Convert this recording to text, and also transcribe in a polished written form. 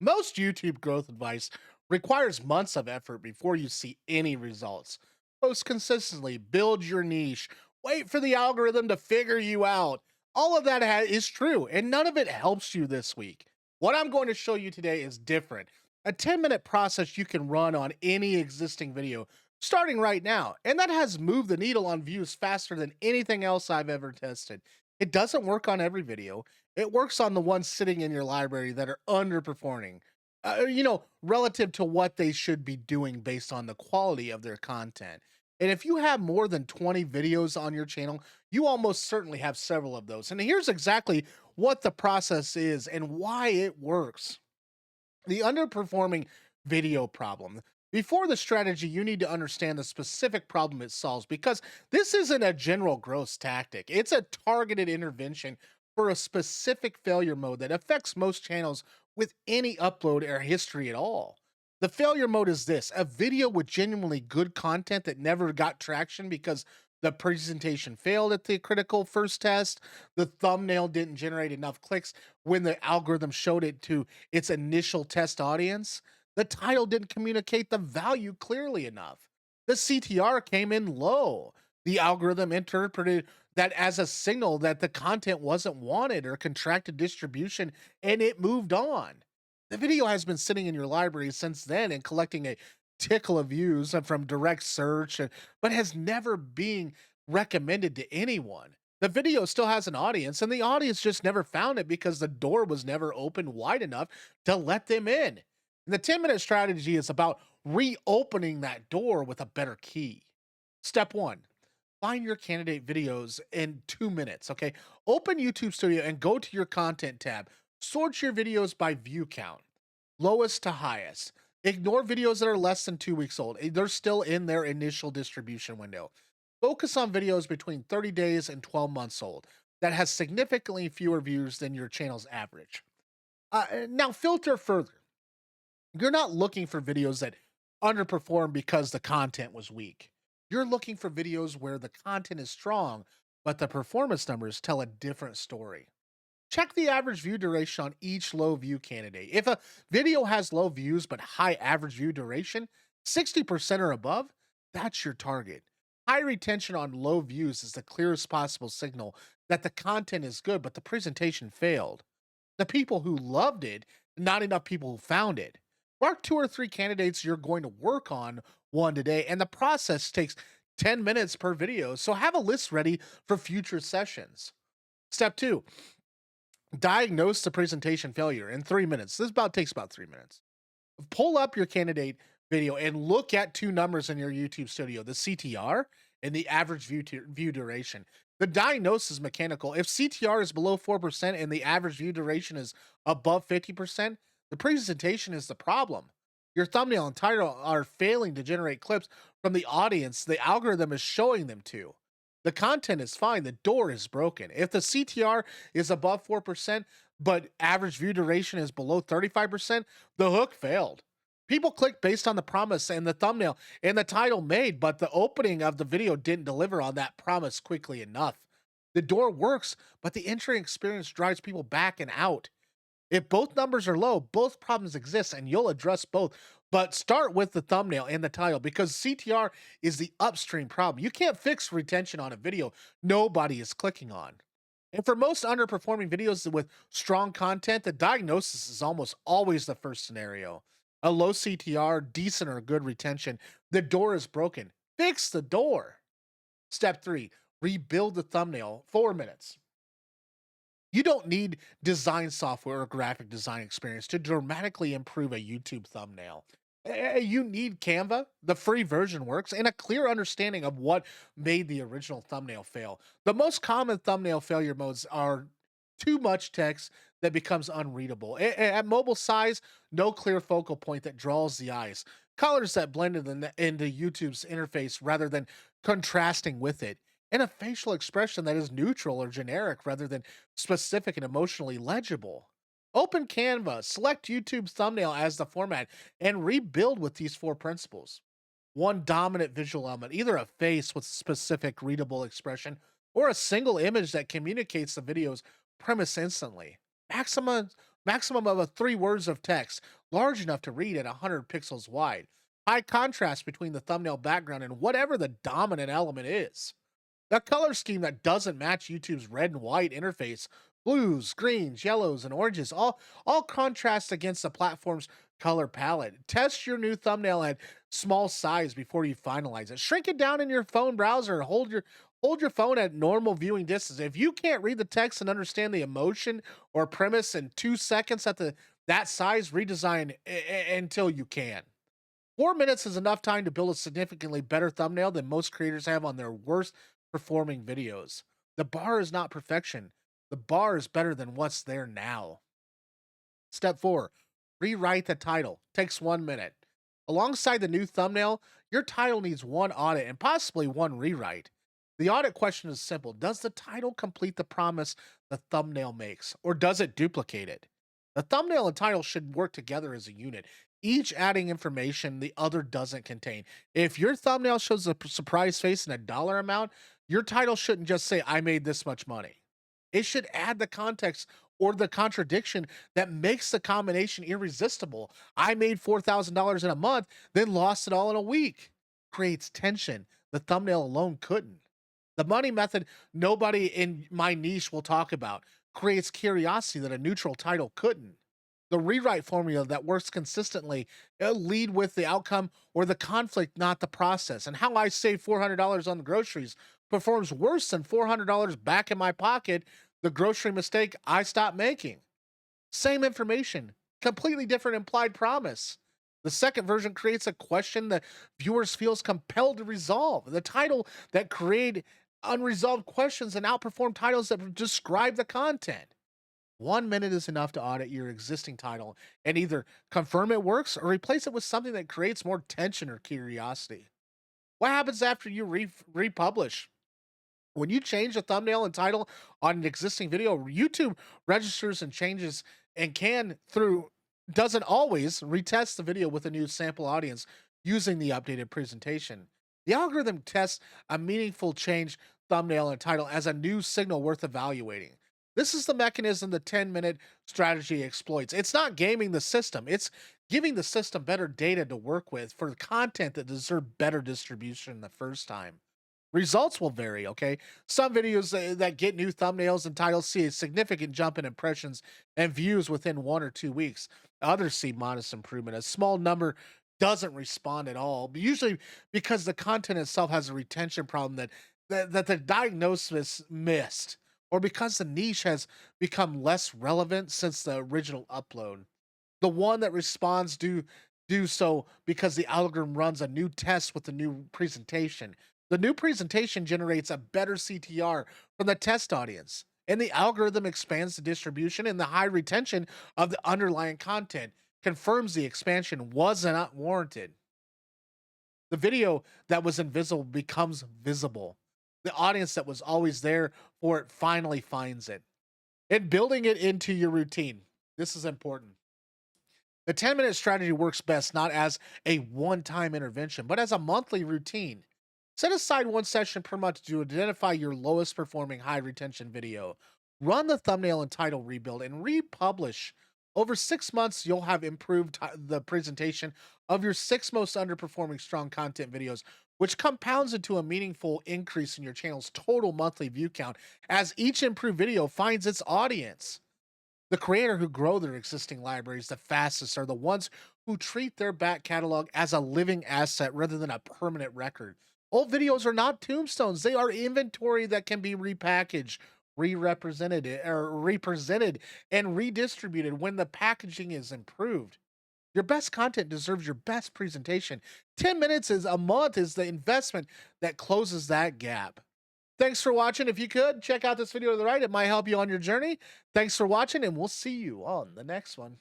Most YouTube growth advice requires months of effort before you see any results. Post consistently, build your niche, wait for the algorithm to figure you out. All of that is true, and none of it helps you this week. What I'm going to show you today is different. A 10-minute process you can run on any existing video starting right now, and that has moved the needle on views faster than anything else I've ever tested. It doesn't work on every video, it works on the ones sitting in your library that are underperforming, relative to what they should be doing based on the quality of their content. And if you have more than 20 videos on your channel, you almost certainly have several of those. And here's exactly what the process is and why it works. The underperforming video problem. Before the strategy, you need to understand the specific problem it solves because this isn't a general growth tactic. It's a targeted intervention for a specific failure mode that affects most channels with any upload or history at all. The failure mode is this: a video with genuinely good content that never got traction because the presentation failed at the critical first test, the thumbnail didn't generate enough clicks when the algorithm showed it to its initial test audience, the title didn't communicate the value clearly enough, the CTR came in low, the algorithm interpreted that as a signal that the content wasn't wanted or contracted distribution, and it moved on. The video has been sitting in your library since then and collecting a tickle of views from direct search, but has never been recommended to anyone. The video still has an audience, and the audience just never found it because the door was never opened wide enough to let them in. And the 10-minute strategy is about reopening that door with a better key. Step one: find your candidate videos in 2 minutes. Okay. Open YouTube Studio and go to your content tab. Sort your videos by view count, lowest to highest. Ignore videos that are less than 2 weeks old. They're still in their initial distribution window. Focus on videos between 30 days and 12 months old that has significantly fewer views than your channel's average. Now, filter further. You're not looking for videos that underperform because the content was weak. You're looking for videos where the content is strong, but the performance numbers tell a different story. Check the average view duration on each low view candidate. If a video has low views but high average view duration, 60% or above, that's your target. High retention on low views is the clearest possible signal that the content is good, but the presentation failed. The people who loved it, not enough people who found it. Mark two or three candidates you're going to work on one today, and the process takes 10 minutes per video, so have a list ready for future sessions. Step two: diagnose the presentation failure in 3 minutes. This about takes about 3 minutes. Pull up your candidate video and look at two numbers in your YouTube Studio: the CTR and the average view duration. The diagnosis is mechanical. If CTR is below 4% and the average view duration is above 50%, the presentation is the problem. Your thumbnail and title are failing to generate clips from the audience the algorithm is showing them to. The content is fine, the door is broken. If the CTR is above 4%, but average view duration is below 35%, the hook failed. People clicked based on the promise and the thumbnail and the title made, but the opening of the video didn't deliver on that promise quickly enough. The door works, but the entering experience drives people back and out. If both numbers are low, both problems exist and you'll address both. But start with the thumbnail and the title because CTR is the upstream problem. You can't fix retention on a video nobody is clicking on. And for most underperforming videos with strong content, the diagnosis is almost always the first scenario. A low CTR, decent or good retention, the door is broken. Fix the door. Step three: rebuild the thumbnail. 4 minutes. You don't need design software or graphic design experience to dramatically improve a YouTube thumbnail. You need Canva, the free version works, and a clear understanding of what made the original thumbnail fail. The most common thumbnail failure modes are too much text that becomes unreadable. At mobile size, no clear focal point that draws the eyes. Colors that blend into YouTube's interface rather than contrasting with it. And a facial expression that is neutral or generic rather than specific and emotionally legible. Open Canva, select YouTube's thumbnail as the format, and rebuild with these four principles. One dominant visual element, either a face with specific readable expression or a single image that communicates the video's premise instantly. Maximize Maximum of 3 words of text, large enough to read at 100 pixels wide. High contrast between the thumbnail background and whatever the dominant element is. A color scheme that doesn't match YouTube's red and white interface. Blues, greens, yellows, and oranges all contrast against the platform's color palette. Test your new thumbnail at small size before you finalize it. Shrink it down in your phone browser. Hold your phone at normal viewing distance. If you can't read the text and understand the emotion or premise in 2 seconds at that size, redesign until you can. 4 minutes is enough time to build a significantly better thumbnail than most creators have on their worst performing videos. The bar is not perfection. The bar is better than what's there now. Step 4. Rewrite the title. Takes 1 minute. Alongside the new thumbnail, your title needs one audit and possibly one rewrite. The audit question is simple. Does the title complete the promise the thumbnail makes, or does it duplicate it? The thumbnail and title should work together as a unit, each adding information the other doesn't contain. If your thumbnail shows a surprise face and a dollar amount, your title shouldn't just say, I made this much money. It should add the context or the contradiction that makes the combination irresistible. I made $4,000 in a month, then lost it all in a week. Creates tension. The thumbnail alone couldn't. The money method nobody in my niche will talk about creates curiosity that a neutral title couldn't. The rewrite formula that works consistently, it'll lead with the outcome or the conflict, not the process. And how I save $400 on the groceries performs worse than $400 back in my pocket, the grocery mistake I stopped making. Same information, completely different implied promise. The second version creates a question that viewers feels compelled to resolve. The title that create unresolved questions and outperform titles that describe the content. 1 minute is enough to audit your existing title and either confirm it works or replace it with something that creates more tension or curiosity. What happens after you republish? When you change the thumbnail and title on an existing video, YouTube registers and changes and can through doesn't always retest the video with a new sample audience using the updated presentation. The algorithm tests a meaningful change thumbnail and title as a new signal worth evaluating. This is the mechanism the 10-minute strategy exploits. It's not gaming the system, it's giving the system better data to work with for content that deserve better distribution the first time. Results will vary, okay? Some videos that get new thumbnails and titles see a significant jump in impressions and views within 1 or 2 weeks. Others see modest improvement. A small number doesn't respond at all, usually because the content itself has a retention problem that the diagnosis missed, or because the niche has become less relevant since the original upload. The one that responds do so because the algorithm runs a new test with the new presentation. The new presentation generates a better CTR from the test audience, and the algorithm expands the distribution and the high retention of the underlying content, confirms the expansion was not warranted. The video that was invisible becomes visible. The audience that was always there for it finally finds it. And building it into your routine. This is important. The 10-minute strategy works best not as a one time intervention, but as a monthly routine. Set aside one session per month to identify your lowest performing high retention video. Run the thumbnail and title rebuild and republish. Over 6 months, you'll have improved the presentation of your 6 most underperforming strong content videos, which compounds into a meaningful increase in your channel's total monthly view count as each improved video finds its audience. The creator who grow their existing libraries the fastest are the ones who treat their back catalog as a living asset rather than a permanent record. Old videos are not tombstones, they are inventory that can be repackaged, re-represented or represented and redistributed when the packaging is improved. Your best content deserves your best presentation. 10 minutes is a month is the investment that closes that gap. Thanks for watching. If you could check out this video to the right, it might help you on your journey. Thanks for watching, and we'll see you on the next one.